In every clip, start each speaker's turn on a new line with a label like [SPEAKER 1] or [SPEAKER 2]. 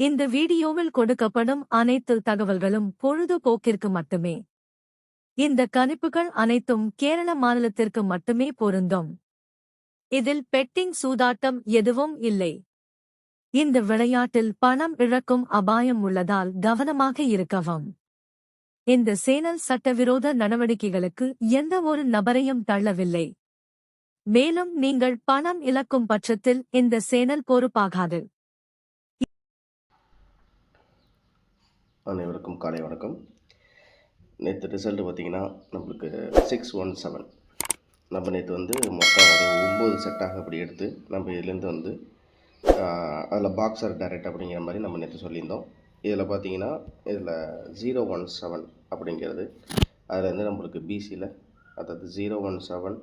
[SPEAKER 1] இந்த வீடியோவில் கொடுக்கப்படும் அனைத்து தகவல்களும் பொழுதுபோக்கிற்கு மட்டுமே. இந்த கணிப்புகள் அனைத்தும் கேரள மாநிலத்திற்கு மட்டுமே பொருந்தும். இதில் பெட்டிங் சூதாட்டம் எதுவும் இல்லை. இந்த விளையாட்டில் பணம் இழக்கும் அபாயம் உள்ளதால் கவனமாக இருக்கவும். இந்த சேனல் சட்டவிரோத நடவடிக்கைகளுக்கு எந்த ஒரு நபரையும் தள்ளவில்லை. மேலும் நீங்கள் பணம் இழக்கும் பட்சத்தில் இந்த சேனல் பொறுப்பாகாது.
[SPEAKER 2] அனைவருக்கும் காலை வணக்கம். நேற்று ரிசல்ட் பார்த்திங்கன்னா நம்மளுக்கு 617. நம்ம நேற்று மொத்தம் ஒரு 9 செட்டாக அப்படி எடுத்து நம்ம இதுலேருந்து அதில் பாக்ஸர் டைரக்ட் அப்படிங்கிற மாதிரி நம்ம நேற்று சொல்லியிருந்தோம். இதில் பார்த்திங்கன்னா இதில் 017 அப்படிங்கிறது அதில் நம்மளுக்கு பிசியில், அதாவது 017,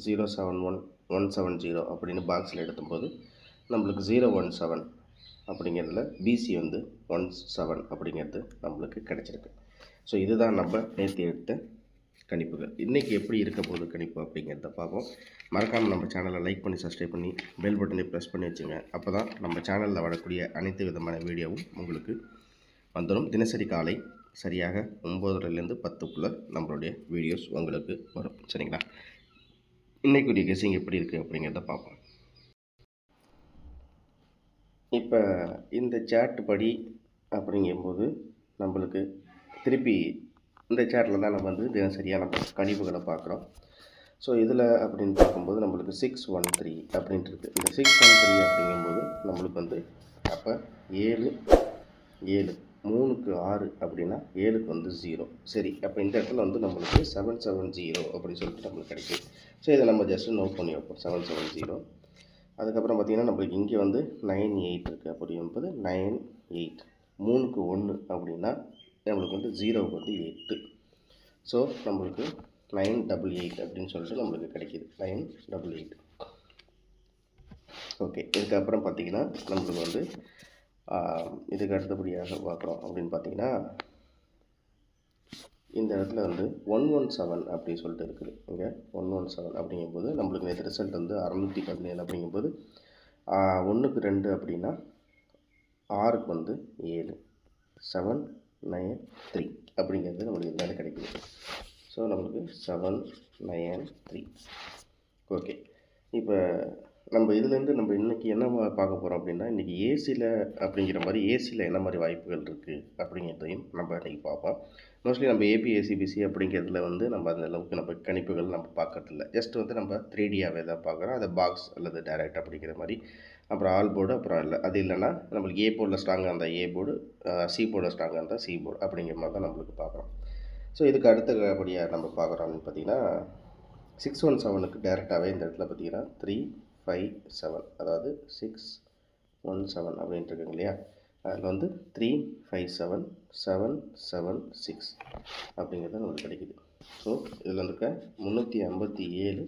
[SPEAKER 2] 071, 170 அப்படின்னு பாக்ஸில் எடுக்கும்போது நம்மளுக்கு 017 அப்படிங்கிறதுல பிசி 17 அப்படிங்கிறது நம்மளுக்கு கிடச்சிருக்கு. ஸோ இதுதான் நம்ம நேற்று எடுத்த கணிப்புகள். இன்றைக்கி எப்படி இருக்க போகுது கணிப்பு அப்படிங்கிறத பார்ப்போம். மறக்காமல் நம்ம சேனலை லைக் பண்ணி சப்ஸ்கிரைப் பண்ணி பெல் பட்டனை ப்ரெஸ் பண்ணி வச்சுங்க. அப்போ தான் நம்ம சேனலில் வரக்கூடிய அனைத்து விதமான வீடியோவும் உங்களுக்கு வந்துடும். தினசரி காலை சரியாக 9:30லேருந்து 10க்குள்ளே நம்மளுடைய வீடியோஸ் உங்களுக்கு வரும். சரிங்களா? இன்றைக்குரிய கெஸ்ஸிங் எப்படி இருக்குது அப்படிங்கிறத பார்ப்போம். இப்போ இந்த சார்ட் படி அப்படிங்கும்போது நம்மளுக்கு திருப்பி இந்த சார்ட்டில் தான் நம்ம தினசரியாக நம்ம கணிப்புகளை பார்க்குறோம். ஸோ இதில் அப்படின்னு பார்க்கும்போது நம்மளுக்கு 613 அப்படின்ட்டு இருக்குது. இந்த 613 அப்படிங்கும்போது நம்மளுக்கு அப்போ 7 7 3க்கு 6 அப்படின்னா 7க்கு 0. சரி, அப்போ இந்த இடத்துல நம்மளுக்கு 770 அப்படின்னு சொல்லிட்டு நம்மளுக்கு கிடைக்கும். ஸோ இதை நம்ம ஜஸ்ட்டு நோட் பண்ணி வைப்போம், 770. அதுக்கப்புறம் பார்த்திங்கன்னா நம்மளுக்கு இங்கே 98 இருக்குது. அப்படி என்பது 98. 3க்கு 1 அப்படின்னா நம்மளுக்கு 0க்கு 8. ஸோ நம்மளுக்கு 988 அப்படின்னு சொல்லிட்டு நம்மளுக்கு கிடைக்கிது. 988. ஓகே, இதுக்கப்புறம் பார்த்திங்கன்னா நம்மளுக்கு இதுக்கு அடுத்தபடியாக பார்க்குறோம் அப்படின்னு பார்த்திங்கன்னா இந்த இடத்துல 117 அப்படின்னு சொல்லிட்டு இருக்குது. இங்கே 117 அப்படிங்கும்போது நம்மளுக்கு நேற்று ரிசல்ட் 617 அப்படிங்கும்போது 1க்கு 2 அப்படின்னா 6க்கு 7, 793 அப்படிங்கிறது நம்மளுக்கு இருந்தாலும் கிடைக்குது. ஸோ நம்மளுக்கு 793. ஓகே, இப்போ நம்ம இதுலேருந்து நம்ம இன்றைக்கி என்ன பார்க்க போகிறோம் அப்படின்னா, இன்றைக்கி ஏசியில் அப்படிங்கிற மாதிரி ஏசியில் என்ன மாதிரி வாய்ப்புகள் இருக்குது அப்படிங்கிறதையும் நம்ம இன்றைக்கி பார்ப்போம். மோஸ்ட்லி நம்ம ஏபி ஏசிபிசி அப்படிங்கிறதுல நம்ம அந்த அளவுக்கு நம்ம கணிப்புகள் நம்ம பார்க்கறதில்ல. ஜஸ்ட் நம்ம 3Dயாகவே தான் பார்க்குறோம். அதை பாக்ஸ் அல்லது டைரக்ட் அப்படிங்கிற மாதிரி. அப்புறம் ஆல் போர்டு, அப்புறம் இல்லை அது இல்லைன்னா நம்மளுக்கு ஏ போர்டில் ஸ்ட்ராங்காக இருந்தால் ஏ போர்டு, சி போர்டில் ஸ்ட்ராங்காக இருந்தால் சி போர்டு அப்படிங்கிற மாதிரி தான் நம்மளுக்கு பார்க்குறோம். ஸோ இதுக்கு அடுத்தபடியாக நம்ம பார்க்குறோம் அப்படின்னு பார்த்திங்கன்னா 617க்கு டேரெக்டாகவே இந்த இடத்துல பார்த்திங்கன்னா 357, அதாவது 617 அப்படின்ட்டு இருக்குங்க இல்லையா, அதில் 357 776 அப்படிங்கிறது நம்மளுக்கு கிடைக்குது. ஸோ இதில் இருக்க 357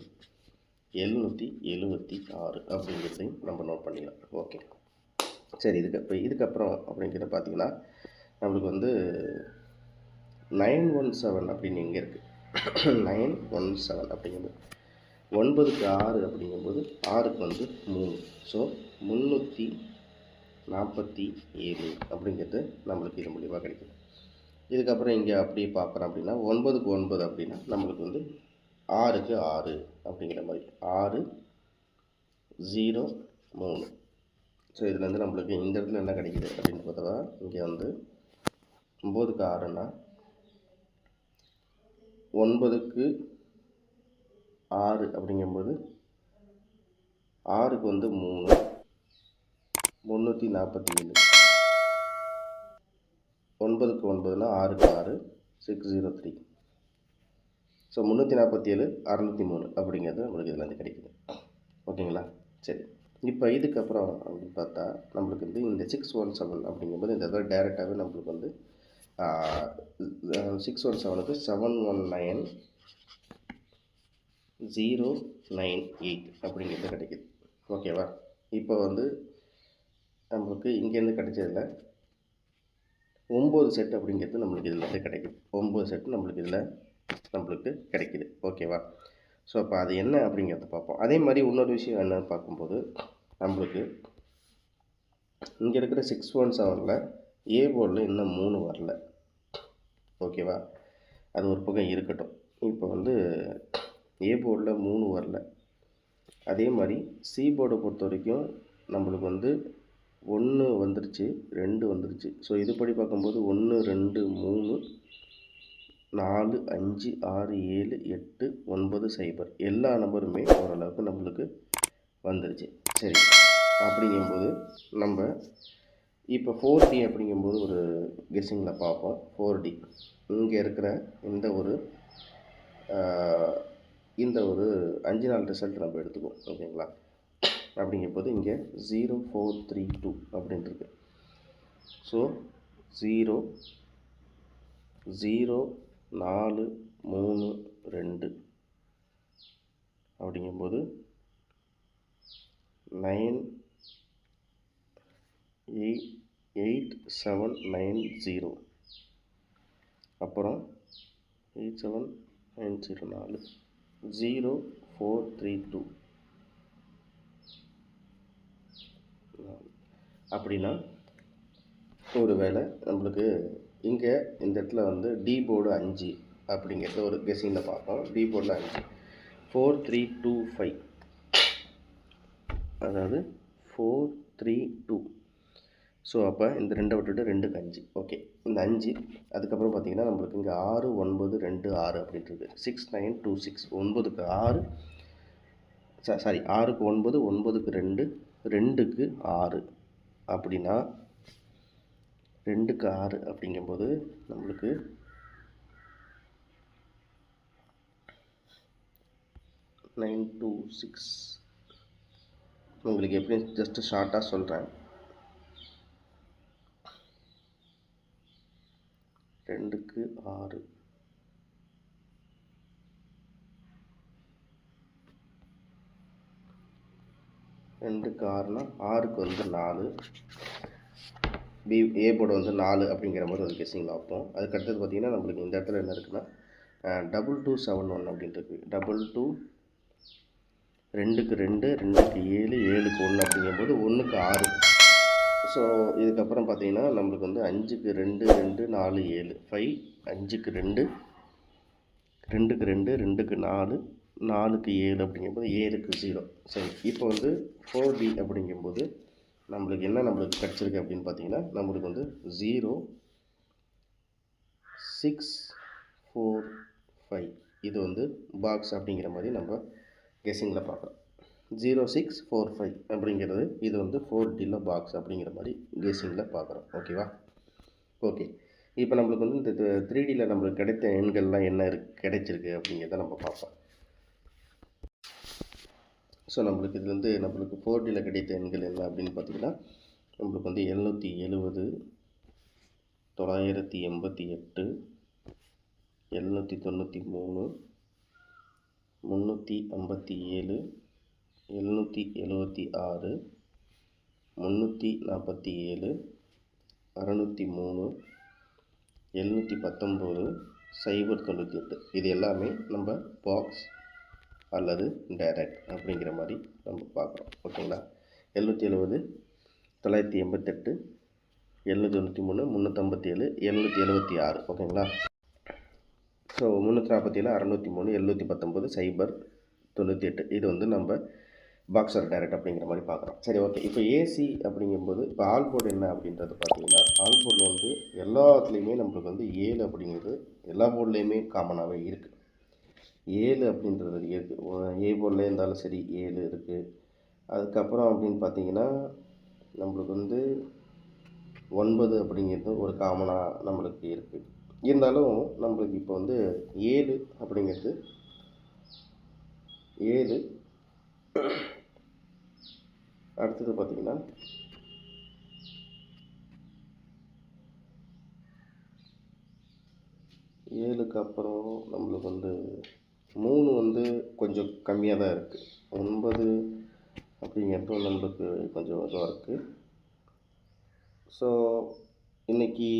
[SPEAKER 2] 776 அப்படிங்கிறதையும் நம்ம நோட் பண்ணிக்கலாம். ஓகே, சரி. இதுக்கப்புறம் அப்படிங்கிறத பார்த்திங்கன்னா நம்மளுக்கு 917 அப்படின்னு இங்கே இருக்குது. 917 அப்படிங்கிறது 9க்கு 6 அப்படிங்கும்போது 6க்கு 3. ஸோ 347 அப்படிங்கிறது நம்மளுக்கு இது மூலியமாக கிடைக்குது. இதுக்கப்புறம் இங்கே அப்படியே பார்க்குறோம் அப்படின்னா 9க்கு 9 அப்படின்னா நம்மளுக்கு 6க்கு 6 அப்படிங்கிற மாதிரி 6 0 3. ஸோ இதில் நம்மளுக்கு இந்த இடத்துல என்ன கிடைக்குது அப்படின்னு பார்த்தா, இங்கே 9க்கு 6ன்னா 9க்கு 6 அப்படிங்கும்போது 6க்கு 3, 347. 9க்கு 9னா 6க்கு 6, 603. ஸோ 347 603 அப்படிங்கிறது நம்மளுக்கு இதில் கிடைக்குது. ஓகேங்களா? சரி, இப்போ இதுக்கப்புறம் அப்படின்னு பார்த்தா நம்மளுக்கு இந்த 617 அப்படிங்கும்போது இந்த இதில் டேரெக்டாகவே நம்மளுக்கு 617க்கு 719,098 அப்படிங்கிறது கிடைக்குது. ஓகேவா? இப்போ நம்மளுக்கு இங்கேருந்து கிடைச்சதில் 9 செட் அப்படிங்கிறது நம்மளுக்கு இதில் கிடைக்குது. 9 செட் நம்மளுக்கு இதில் கிடைக்குது. ஓகேவா? ஸோ அப்போ அது என்ன அப்படிங்கிறத பார்ப்போம். அதே மாதிரி இன்னொரு விஷயம் என்னென்னு பார்க்கும்போது நம்மளுக்கு இங்கே இருக்கிற 617ல் ஏ போர்டில் இன்னும் 3 வரல. ஓகேவா, அது ஒரு பக்கம் இருக்கட்டும். இப்போ வந்து ஏ போர்டில் 3 வரல. அதே மாதிரி சி போர்டை பொறுத்த வரைக்கும் நம்மளுக்கு வந்து 1 வந்துருச்சு, 2 வந்துருச்சு. ஸோ இதுபடி பார்க்கும்போது 1 2 3 4 5 6 7 8 9 0 எல்லா நம்பருமே ஓரளவுக்கு நம்மளுக்கு வந்துருச்சு. சரி, அப்படிங்கும்போது நம்ம இப்போ 4D அப்படிங்கும்போது ஒரு கெஸ்ஸிங்கில் பார்ப்போம். 4D இங்கே இருக்கிற இந்த ஒரு 5 நாள் ரிசல்ட் நம்ம எடுத்துக்குவோம். ஓகேங்களா, அப்படிங்கும்போது இங்கே 0 4 3 2 அப்படின்ட்டு. ஸோ 0 0 4 3 2 அப்படிங்கும்போது 9 8 7 9 0, அப்புறம் 8 7 9 0 4 0 4 3 2. அப்படின்னா ஒரு வேளை நம்மளுக்கு இங்கே இந்த இடத்துல வந்து டி போர்டு 5 அப்படிங்கிறத ஒரு கெஸ்ஸிங்கில் பார்ப்போம். டி போர்டில் 5 4 3 2 5, அதாவது 4 3 2. ஸோ அப்போ இந்த 2 விட்டுட்டு 2க்கு 5. ஓகே, இந்த 5 அதுக்கப்புறம் பார்த்திங்கன்னா நம்மளுக்கு இங்கே 6 9 2 6 அப்படின்ட்டு 6 9 2 6. 9க்கு 6, சாரி 6க்கு 9, 9க்கு 2, 2க்கு 6. அப்படின்னா 2க்கு 6 அப்படிங்கும்போது நம்மளுக்கு 9 2 6. உங்களுக்கு எப்படி ஜஸ்ட்டு ஷார்ட்டாக சொல்கிறேன். 2க்கு 6, 2க்கு 6னா 6க்கு வந்து 4, ஏ போர்டு வந்து 4 அப்படிங்கிற மாதிரி ஒரு கெஸ்ஸிங் பார்ப்போம். அதுக்கடுத்தது பார்த்திங்கன்னா நம்மளுக்கு இந்த இடத்துல என்ன இருக்குன்னா 2271 அப்படின்ட்டு இருக்குது. 22 2க்கு 2, 2க்கு 7, 7க்கு 1 அப்படிங்கும்போது 1க்கு 6. ஸோ இதுக்கப்புறம் பார்த்திங்கன்னா நம்மளுக்கு வந்து 5க்கு 2 2 4 7 5, 5க்கு 2, 2க்கு 2, 2க்கு 4, 4க்கு 7 அப்படிங்கும்போது 7க்கு 0. சரி, இப்போ வந்து 4D அப்படிங்கும்போது நம்மளுக்கு என்ன கிடச்சிருக்கு அப்படின்னு பார்த்தீங்கன்னா நம்மளுக்கு வந்து 0 6 4 5. இது வந்து பாக்ஸ் அப்படிங்கிற மாதிரி நம்ம கெஸ்ஸிங்கில் பார்க்குறோம். 0 6 4 5 அப்படிங்கிறது இது வந்து 4Dயில் பாக்ஸ் அப்படிங்கிற மாதிரி கெஸ்ஸிங்கில் பார்க்குறோம். ஓகேவா, ஓகே. இப்போ நம்மளுக்கு வந்து இந்த 3Dயில் நம்மளுக்கு கிடைத்த எண்கள்லாம் என்ன கிடைச்சிருக்கு அப்படிங்கிறத நம்ம பார்ப்போம். ஸோ நம்மளுக்கு இதுலேருந்து நம்மளுக்கு 4Dயில் கிடைத்த எண்கள் என்ன அப்படின்னு பார்த்தீங்கன்னா நம்மளுக்கு வந்து 770, 988, 793, 357, 776, 347, 603, 719, 098. இது எல்லாமே நம்ம பாக்ஸ் அல்லது டைரக்ட் அப்படிங்கிற மாதிரி நம்ம பார்க்குறோம். ஓகேங்களா, 770, 988, 793, 357, 776. ஓகேங்களா, ஸோ 347, 603, 719, 098. இது வந்து நம்ம பாக்ஸ் ஆர் டைரக்ட் அப்படிங்கிற மாதிரி பார்க்குறோம். சரி, ஓகே. இப்போ ஏசி அப்படிங்கும்போது இப்போ ஆல் போர்டு என்ன அப்படின்றது பார்த்தீங்கன்னா ஆல் போர்டில் வந்து எல்லாத்துலேயுமே நம்மளுக்கு வந்து 7 அப்படிங்கிறது எல்லா போர்ட்லேயுமே காமனாகவே இருக்குது. 7 அப்படின்றது இருக்குது. ஏ போர்டில் இருந்தாலும் சரி 7 இருக்குது. அதுக்கப்புறம் அப்படின்னு பார்த்தீங்கன்னா நம்மளுக்கு வந்து 9 அப்படிங்கிறது ஒரு காமனாக நம்மளுக்கு இருக்குது. இருந்தாலும் நம்மளுக்கு இப்போ வந்து 7 அப்படிங்கிறது 7. அடுத்தது பார்த்திங்கன்னா 7க்கு அப்புறம் நம்மளுக்கு வந்து 3 வந்து கொஞ்சம் கம்மியாக தான் இருக்குது. 9 அப்படிங்கிறதும் நம்மளுக்கு கொஞ்சம் இதுவாக இருக்குது. ஸோ இன்றைக்கி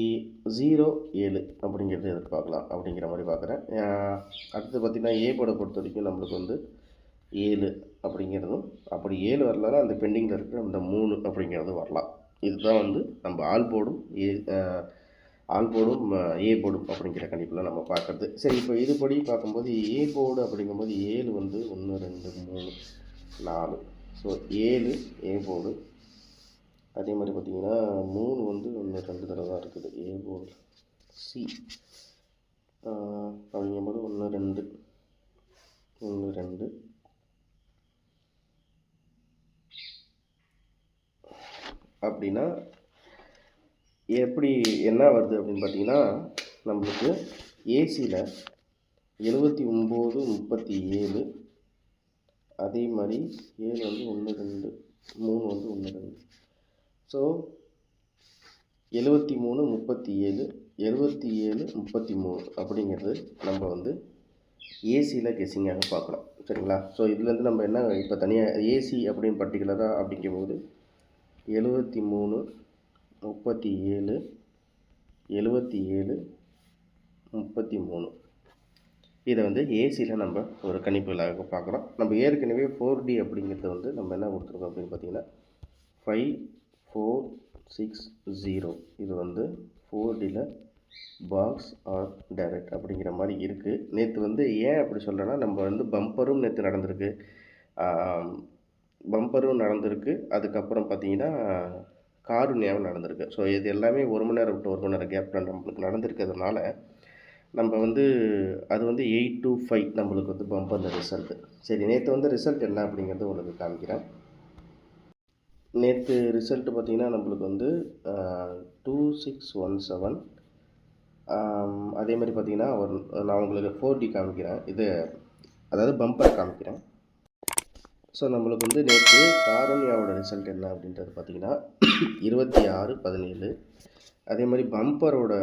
[SPEAKER 2] 0 7 அப்படிங்கிறது எதிர்பார்க்கலாம் அப்படிங்கிற மாதிரி பார்க்குறேன். அடுத்து பார்த்திங்கன்னா ஏ போர்டை பொறுத்த வரைக்கும் நம்மளுக்கு வந்து 7 அப்படிங்கிறதும், அப்படி 7 வரலன்னா அந்த பெண்டிங்கில் இருக்கிற அந்த 3 அப்படிங்கிறது வரலாம். இதுதான் வந்து நம்ம ஆல் போர்டும் ஆல் போர்டும் ஏ போர்டும் அப்படிங்கிற கணிப்பில் நம்ம பார்க்குறது. சரி, இப்போ இதுபடி பார்க்கும்போது ஏ போர்டு அப்படிங்கும்போது 7 வந்து 1 2 3 4. So 7 A board. அதே மாதிரி பார்த்திங்கன்னா 3 வந்து 1 2 தடவை தான் இருக்குது ஏ போர்டு. சி அப்படிங்கும்போது 1 2 1 2 அப்படின்னா எப்படி என்ன வருது அப்படின்னு பார்த்தீங்கன்னா, நம்மளுக்கு ஏசியில் 79 37, அதே மாதிரி 7 வந்து 1 2 3 வந்து 1 2. ஸோ 73 37 77 33 அப்படிங்கிறது நம்ம வந்து ஏசியில் கெஸ்ஸிங்காக பார்க்கலாம். சரிங்களா? ஸோ இதுலேருந்து நம்ம என்ன இப்போ தனியாக ஏசி அப்படின்னு பர்டிகுலராக அப்படிங்கும்போது 73 37 77 33 இதை வந்து ஏசியில் நம்ம ஒரு கணிப்புகளாக பார்க்குறோம். நம்ம ஏற்கனவே 4D அப்படிங்கிறத வந்து நம்ம என்ன கொடுத்துருக்கோம் அப்படின்னு பார்த்தீங்கன்னா 5 4 6 0. இது வந்து 4Dயில் பாக்ஸ் ஆர் டைரக்ட் அப்படிங்கிற மாதிரி இருக்குது. நேற்று வந்து ஏன் அப்படி சொல்கிறேன்னா, நம்ம வந்து பம்பரும் நேற்று நடந்திருக்கு, அதுக்கப்புறம் பார்த்தீங்கன்னா காருண்யாவும் நடந்திருக்கு. ஸோ இது எல்லாமே 1 மணி நேரம் விட்டு 1 மணி நேரம் கேப்பில் நம்மளுக்கு நடந்திருக்கிறதுனால நம்ம வந்து அது வந்து 8 to 5 நம்மளுக்கு வந்து பம்பர் ரிசல்ட்டு. சரி, நேற்று வந்து ரிசல்ட் என்ன அப்படிங்கிறது உங்களுக்கு காமிக்கிறேன். நேற்று ரிசல்ட்டு பார்த்திங்கன்னா நம்மளுக்கு வந்து 2617. அதே மாதிரி பார்த்திங்கன்னா நான் உங்களுக்கு 4D காமிக்கிறேன், இது அதாவது பம்பர் காமிக்கிறேன். ஸோ நம்மளுக்கு வந்து நேற்று காருண்யாவோட ரிசல்ட் என்ன அப்படின்றது பார்த்திங்கன்னா 26 17. அதே மாதிரி பம்பரோட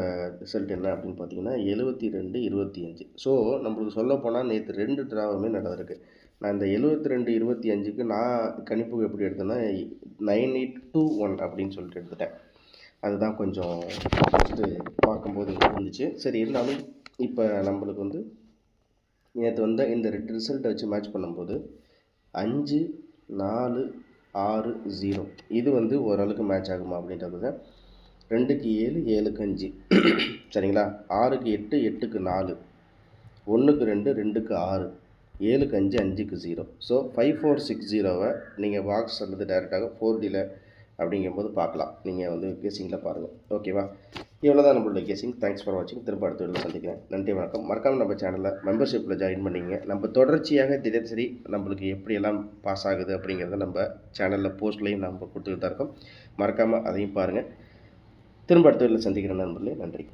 [SPEAKER 2] ரிசல்ட் என்ன அப்படின்னு பார்த்தீங்கன்னா 72 25. ஸோ நம்மளுக்கு சொல்லப்போனால் நேற்று 2 ட்ராவுமே நடந்திருக்கு. நான் இந்த 72 25க்கு நான் கணிப்பு எப்படி எடுத்தேன்னா 9821 அப்படின்னு சொல்லிட்டு எடுத்துட்டேன். அதுதான் கொஞ்சம் ஃபஸ்ட்டு பார்க்கும்போது இருந்துச்சு. சரி, இருந்தாலும் இப்போ நம்மளுக்கு வந்து நேற்று வந்து இந்த 2 ரிசல்ட்டை வச்சு மேட்ச் பண்ணும்போது 5 4 6 0 இது வந்து ஓரளவுக்கு மேட்ச் ஆகுமா அப்படின்றது தான். 2க்கு 7 7க்கு 5 சரிங்களா? 6க்கு 8 8க்கு 4, 1க்கு 2 2க்கு 6, 7க்கு 5 5க்கு 0. ஸோ 5460வை நீங்கள் பாக்ஸ் அல்லது டைரெக்டாக 4Dயில் அப்படிங்கும்போது பார்க்கலாம். நீங்கள் வந்து கெஸ்ஸிங்கில் பாருங்கள். ஓகேவா? இவ்வளோ தான் நம்மளோட கெஸ்ஸிங். தேங்க்ஸ் ஃபார் வாட்சிங். திரும்ப அடுத்த வீடியோவில் சந்திக்கிறேன். நன்றி, வணக்கம். மறக்காமல் நம்ம சேனலில் மெம்பர்ஷிப்பில் ஜாயின் பண்ணிங்க. நம்ம தொடர்ச்சியாக தினசரி நம்மளுக்கு எப்படியெல்லாம் பாஸ் ஆகுது அப்படிங்கிறத நம்ம சேனலில் போஸ்ட்லேயும் நம்ம கொடுத்துக்கிட்டு தான் இருக்கோம். மறக்காமல் அதையும் பாருங்கள். திரும்ப அடுத்த வீடியோவில் சந்திக்கிறேன் நண்பர்களே. நன்றி.